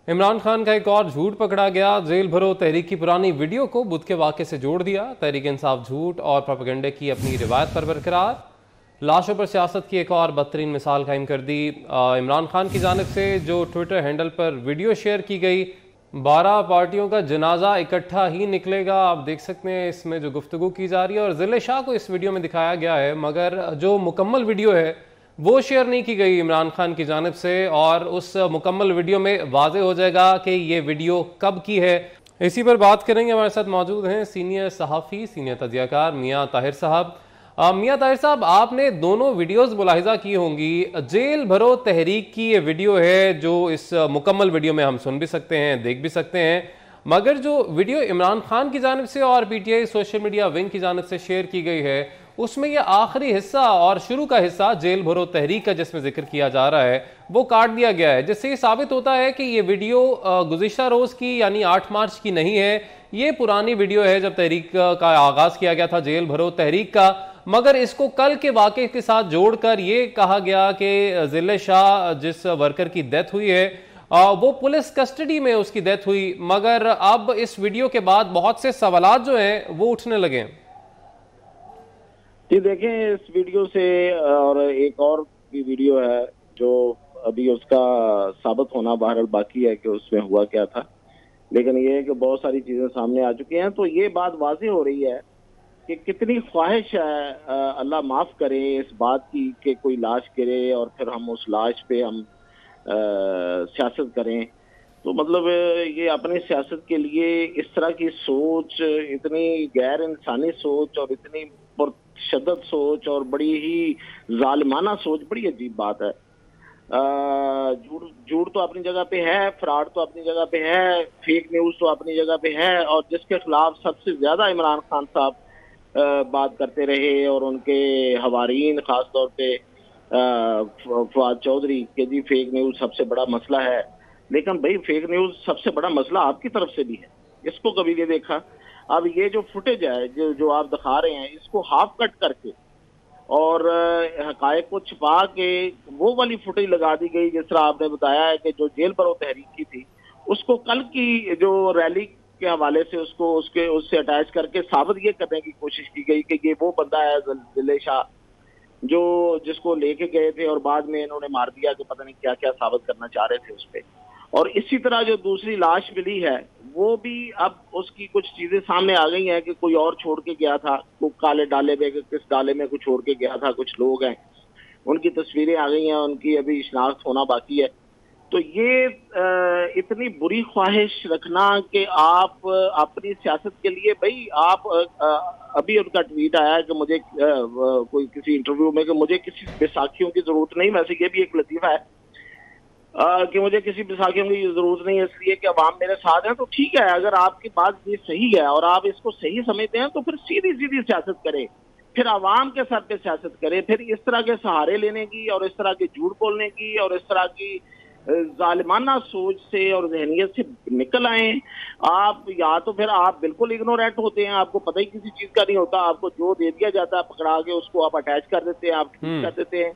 इमरान खान का एक और झूठ पकड़ा गया। जेल भरो तहरीक की पुरानी वीडियो को बुध के वाक़े से जोड़ दिया। तहरीक इंसाफ झूठ और प्रोपेगेंडे की अपनी रिवायत पर बरकरार। लाशों पर सियासत की एक और बदतरीन मिसाल कायम कर दी। इमरान खान की जानिब से जो ट्विटर हैंडल पर वीडियो शेयर की गई, 12 पार्टियों का जनाजा इकट्ठा ही निकलेगा। आप देख सकते हैं इसमें जो गुफ्तगू की जा रही है, और ज़िले शाह को इस वीडियो में दिखाया गया है, मगर जो मुकम्मल वीडियो है वो शेयर नहीं की गई इमरान खान की जानिब से। और उस मुकम्मल वीडियो में वाज़े हो जाएगा कि ये वीडियो कब की है। इसी पर बात करेंगे। हमारे साथ मौजूद हैं सीनियर सहाफ़ी, सीनियर तजियाकार मियाँ ताहिर साहब। मियाँ ताहिर साहब, आपने दोनों वीडियोस मुलाहिजा की होंगी। जेल भरो तहरीक की ये वीडियो है जो इस मुकम्मल वीडियो में हम सुन भी सकते हैं, देख भी सकते हैं, मगर जो वीडियो इमरान खान की जानिब से और पीटीआई सोशल मीडिया विंग की जानिब से शेयर की गई है, उसमें यह आखिरी हिस्सा और शुरू का हिस्सा जेल भरो तहरीक का जिसमें जिक्र किया जा रहा है वो काट दिया गया है, जिससे ये साबित होता है कि ये वीडियो गुज़िश्ता रोज की यानी 8 मार्च की नहीं है। ये पुरानी वीडियो है जब तहरीक का आगाज किया गया था, जेल भरो तहरीक का। मगर इसको कल के वाक़े के साथ जोड़कर ये कहा गया कि ज़िले शाह जिस वर्कर की डेथ हुई है वो पुलिस कस्टडी में उसकी डेथ हुई। मगर अब इस वीडियो के बाद बहुत से सवालात जो हैं वो उठने लगे हैं। जी देखें, इस वीडियो से और एक और भी वीडियो है जो अभी उसका साबित होना बहरहाल बाकी है कि उसमें हुआ क्या था, लेकिन ये है कि बहुत सारी चीजें सामने आ चुकी हैं। तो ये बात वाज़ेह हो रही है कि कितनी ख्वाहिश है, अल्लाह माफ करे, इस बात की कि कोई लाश गिरे और फिर हम उस लाश पे हम सियासत करें। तो मतलब ये अपनी सियासत के लिए इस तरह की सोच, इतनी गैर इंसानी सोच और इतनी पुरशद्दत सोच और बड़ी ही जालिमाना सोच, बड़ी अजीब बात है। झूठ तो अपनी जगह पे है, फ्रॉड तो अपनी जगह पे है, फेक न्यूज तो अपनी जगह पे है, और जिसके खिलाफ सबसे ज्यादा इमरान खान साहब बात करते रहे और उनके हवारीन खास तौर पे फवाद चौधरी के जी फेक न्यूज सबसे बड़ा मसला है। लेकिन भाई फेक न्यूज सबसे बड़ा मसला आपकी तरफ से भी है, इसको कभी नहीं देखा। अब ये जो फुटेज है जो आप दिखा रहे हैं, इसको हाफ कट करके और हकायक को छुपा के वो वाली फुटेज लगा दी गई, जिस तरह आपने बताया है कि जो जेल भरो तहरीक की थी उसको कल की जो रैली के हवाले से उससे अटैच करके साबित ये करने की कोशिश की गई कि ये वो बंदा है ज़िले शाह जो जिसको लेके गए थे और बाद में इन्होंने मार दिया, कि पता नहीं क्या क्या साबित करना चाह रहे थे उस पर। और इसी तरह जो दूसरी लाश मिली है वो भी अब उसकी कुछ चीजें सामने आ गई हैं कि कोई और छोड़ के गया था, वो काले डाले में, किस डाले में कुछ छोड़ के गया था, कुछ लोग हैं उनकी तस्वीरें आ गई हैं, उनकी अभी शिनाख्त होना बाकी है। तो ये इतनी बुरी ख्वाहिश रखना कि आप अपनी सियासत के लिए, भाई आप अभी उनका ट्वीट आया है कि मुझे कोई किसी इंटरव्यू में कि मुझे किसी बैसाखियों की जरूरत नहीं। वैसे ये भी एक लतीफा है कि मुझे किसी बैसाखियों की जरूरत नहीं है इसलिए कि अवाम मेरे साथ है। तो ठीक है, अगर आपकी बात ये सही है और आप इसको सही समझते हैं तो फिर सीधी सीधी सियासत करें, फिर अवाम के सर पे सियासत करें। फिर इस तरह के सहारे लेने की और इस तरह के झूठ बोलने की और इस तरह की जालिमाना सोच से और जहनीत से निकल आए आप। या तो फिर आप बिल्कुल इग्नोरेंट होते हैं, आपको पता ही किसी चीज का नहीं होता, आपको जो दे दिया जाता है पकड़ा के उसको आप अटैच कर देते हैं, आप ठीक कर देते हैं।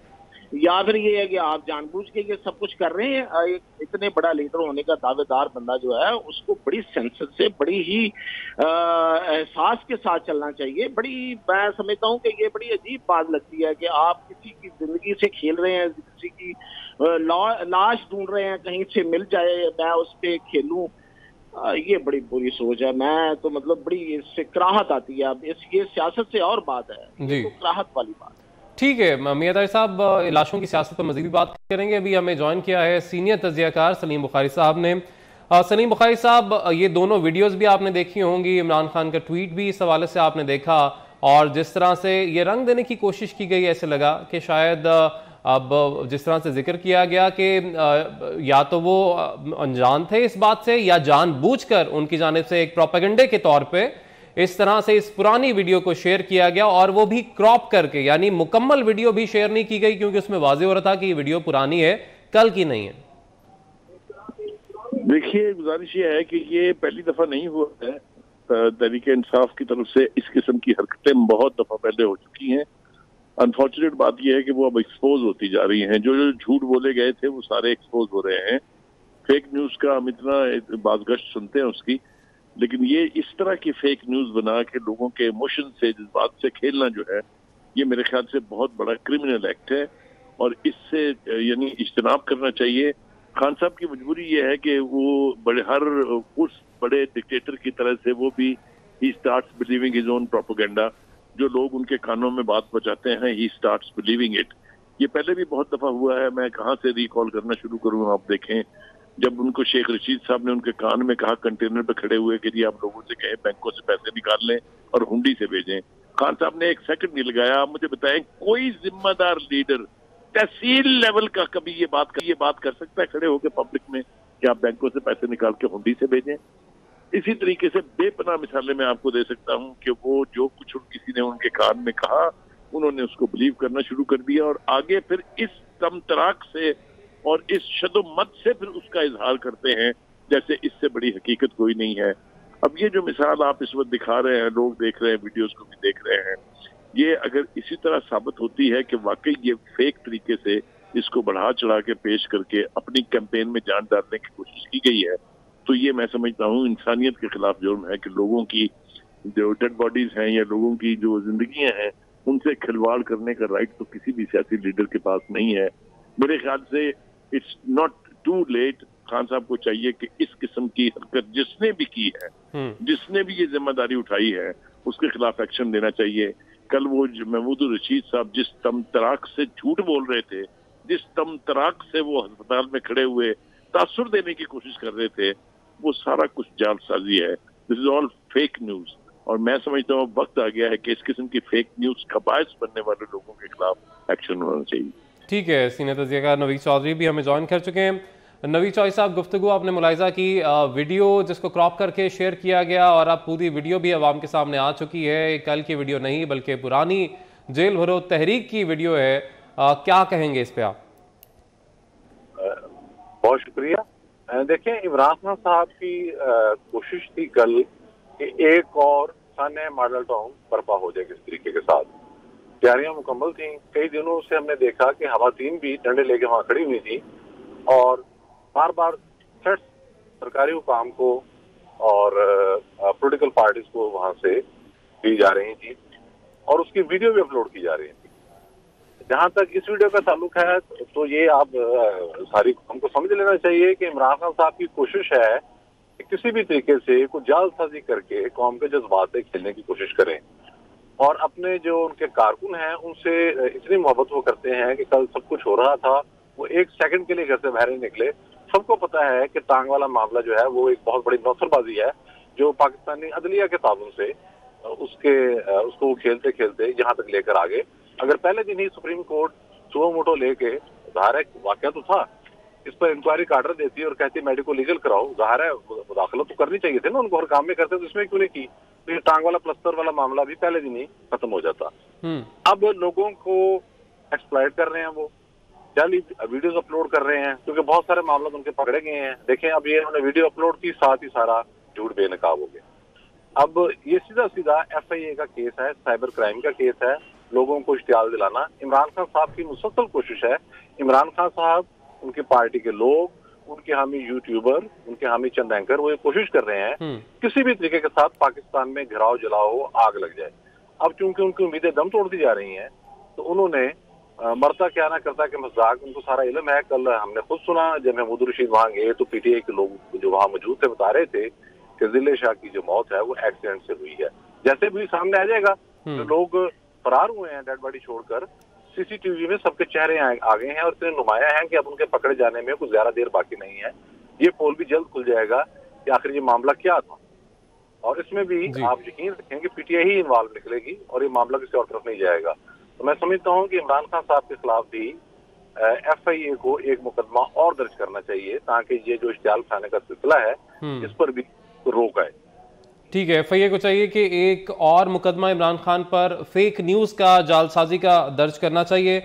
या फिर ये है कि आप जानबूझ के ये सब कुछ कर रहे हैं। एक इतने बड़ा लीडर होने का दावेदार बंदा जो है उसको बड़ी सेंस से, बड़ी ही एहसास के साथ चलना चाहिए। बड़ी, मैं समझता हूँ कि ये बड़ी अजीब बात लगती है कि आप किसी की जिंदगी से खेल रहे हैं, किसी की लाश ढूंढ रहे हैं, कहीं से मिल जाए मैं उस पर खेलूं। ये बड़ी बुरी सोच है। मैं तो मतलब बड़ी इससे कराहत आती है। अब ये सियासत से और बात है, ये तो कराहत वाली बात है। ठीक है मियां ताहिर साहब, लाशों की सियासत पर मजीद भी बात करेंगे। अभी हमें ज्वाइन किया है सीनियर तजियाकार सलीम बुखारी साहब ने। सलीम बुखारी साहब, ये दोनों वीडियोस भी आपने देखी होंगी, इमरान खान का ट्वीट भी इस हवाले से आपने देखा, और जिस तरह से ये रंग देने की कोशिश की गई, ऐसे लगा कि शायद अब जिस तरह से जिक्र किया गया कि या तो वो अनजान थे इस बात से या जानबूझकर उनकी जानिब से एक प्रोपेगेंडे के तौर पे इस तरह से इस पुरानी वीडियो को शेयर किया गया, और वो भी क्रॉप करके, यानी मुकम्मल वीडियो भी शेयर नहीं की गई क्योंकि उसमें वाज़ेह हो रहा था कि ये वीडियो पुरानी है, कल की नहीं है। देखिए, गुजारिश ये है कि ये पहली दफा नहीं हुआ है। तहरीक इंसाफ की तरफ से इस किस्म की हरकतें बहुत दफा पहले हो चुकी हैं। अनफॉर्चुनेट बात यह है कि वो अब एक्सपोज होती जा रही हैं। जो जो झूठ बोले गए थे वो सारे एक्सपोज हो रहे हैं। फेक न्यूज का हम इतना बाज़गश्त सुनते हैं उसकी, लेकिन ये इस तरह की फेक न्यूज बना के लोगों के इमोशन से, जज्बात से खेलना जो है, ये मेरे ख्याल से बहुत बड़ा क्रिमिनल एक्ट है और इससे यानी इज्तनाब करना चाहिए। खान साहब की मजबूरी ये है कि वो उस बड़े डिक्टेटर की तरह से वो भी he starts believing his own propaganda. जो लोग उनके कानों में बात पहुंचाते हैं, ही स्टार्ट्स बिलीविंग इट। ये पहले भी बहुत दफा हुआ है, मैं कहाँ से रिकॉल करना शुरू करूँ, आप देखें जब उनको शेख रशीद साहब ने उनके कान में कहा कंटेनर पे खड़े हुए कि जी आप लोगों से कहें बैंकों से पैसे निकाल लें और हुंडी से भेजें, खान साहब ने एक सेकंड नहीं लगाया। आप मुझे बताएं कोई जिम्मेदार लीडर तहसील लेवल का कभी ये बात कर सकता है खड़े होकर पब्लिक में कि आप बैंकों से पैसे निकाल के हुंडी से भेजें? इसी तरीके से बेपनाह मिसालें मैं आपको दे सकता हूं कि वो जो कुछ किसी ने उनके कान में कहा, उन्होंने उसको बिलीव करना शुरू कर दिया और आगे फिर इस तमतराक से और इस शदोमत से फिर उसका इजहार करते हैं जैसे इससे बड़ी हकीकत कोई नहीं है। अब ये जो मिसाल आप इस वक्त दिखा रहे हैं, लोग देख रहे हैं, वीडियोस को भी देख रहे हैं, ये अगर इसी तरह साबित होती है कि वाकई ये फेक तरीके से इसको बढ़ा चढ़ा के पेश करके अपनी कैंपेन में जान डालने की कोशिश की गई है, तो ये मैं समझता हूँ इंसानियत के खिलाफ जुर्म है कि लोगों की जो डेड बॉडीज हैं या लोगों की जो जिंदगियां हैं उनसे खिलवाड़ करने का राइट तो किसी भी सियासी लीडर के पास नहीं है। मेरे ख्याल से it's not too late. Khan साहब को चाहिए कि इस किस्म की हरकत जिसने भी की है, जिसने भी ये जिम्मेदारी उठाई है, उसके खिलाफ एक्शन लेना चाहिए। कल वो महमूद रशीद साहब जिस तमतराक से झूठ बोल रहे थे, जिस तमतराक से वो अस्पताल में खड़े हुए तासुर देने की कोशिश कर रहे थे, वो सारा कुछ जालसाजी है। This is all fake news और मैं समझता हूँ वक्त आ गया है कि इस किस्म की फेक न्यूज का बायस बनने वाले लोगों के खिलाफ एक्शन होना चाहिए। ठीक है, सीनियर तजियाकार नवीद चौधरी भी हमें ज्वाइन कर चुके हैं। नवीद चौधरी साहब, गुफ्तगू आपने मुलाहिजा की, वीडियो जिसको क्रॉप करके शेयर किया गया और अब पूरी वीडियो भी अवाम के सामने आ चुकी है, कल की वीडियो नहीं बल्कि पुरानी जेल भरो तहरीक की वीडियो है, क्या कहेंगे इस पे आप? बहुत शुक्रिया। देखिए, इमरान खान साहब की कोशिश थी कल कि एक और सन मॉडल टाउन बर्पा हो जाए किस तरीके के साथ। तैयारियां मुकम्मल थी। कई दिनों से हमने देखा कि खवातीन भी डंडे लेके वहां खड़ी हुई थी और बार बार थ्रेट्स सरकारी हुकाम को और पॉलिटिकल पार्टीज को वहां से दी जा रही थी और उसकी वीडियो भी अपलोड की जा रही थी। जहां तक इस वीडियो का ताल्लुक है तो ये आप सारी हमको समझ लेना चाहिए कि इमरान खान साहब की कोशिश है कि किसी भी तरीके से कुछ जालसाजी करके कौम के जज्बात से खेलने की कोशिश करें और अपने जो उनके कारकुन हैं उनसे इतनी मोहब्बत वो करते हैं कि कल सब कुछ हो रहा था, वो एक सेकंड के लिए घर से बाहर नहीं निकले। सबको पता है कि टांग वाला मामला जो है वो एक बहुत बड़ी नौसरबाजी है जो पाकिस्तानी अदलिया के ताबन से उसको खेलते खेलते यहाँ तक लेकर आ गए। अगर पहले दिन ही सुप्रीम कोर्ट सुओ मोटो लेके, ज़ाहिर है वाकया तो था, इस पर इंक्वायरी का ऑर्डर देती और कहती मेडिको लीगल कराओ, ज़ाहिर है मुदाखलत तो करनी चाहिए थी ना उनको, हर काम में करते तो इसमें क्यों नहीं की? तो ये टांग वाला प्लस्तर वाला मामला भी पहले दिन ही खत्म हो जाता। अब लोगों को एक्सप्लॉइट कर रहे हैं, वो जाली वीडियोस अपलोड कर रहे हैं क्योंकि बहुत सारे मामले उनके पकड़े गए हैं। देखें, अब ये उन्होंने वीडियो अपलोड की, साथ ही सारा झूठ बेनकाब हो गया। अब ये सीधा सीधा FIA का केस है, साइबर क्राइम का केस है, लोगों को इश्तियाल दिलाना इमरान खान साहब की मुसलसल कोशिश है। इमरान खान साहब, उनके पार्टी के लोग, उनके हामी यूट्यूबर, उनके हामी चंद एंकर, वो ये कोशिश कर रहे हैं किसी भी तरीके के साथ पाकिस्तान में घिराव जलाओ, आग लग जाए। अब चूंकि उनकी उम्मीदें दम तोड़ दी जा रही हैं तो उन्होंने मरता क्या ना करता के मजाक, उनको सारा इल्म है। कल हमने खुद सुना जब महमूद रशीद वहां गए तो PTI के लोग जो वहां मौजूद थे बता रहे थे कि जिले शाह की जो मौत है वो एक्सीडेंट से हुई है। जैसे भी सामने आ जाएगा तो लोग फरार हुए हैं डेड बॉडी छोड़कर, CCTV में सबके चेहरे आ गए हैं और इतने नुमाया हैं कि अब उनके पकड़े जाने में कुछ ज्यादा देर बाकी नहीं है। ये पोल भी जल्द खुल जाएगा कि आखिर ये मामला क्या था और इसमें भी आप यकीन रखें कि PTI ही इन्वॉल्व निकलेगी और ये मामला किसी और तरफ नहीं जाएगा। तो मैं समझता हूँ कि इमरान खान साहब के खिलाफ भी FIA को एक मुकदमा और दर्ज करना चाहिए ताकि ये जो इश्तियाल फैलाने का सिलसिला है इस पर भी रोक आए। ठीक है, FIA को चाहिए कि एक और मुकदमा इमरान खान पर फेक न्यूज का, जालसाजी का दर्ज करना चाहिए।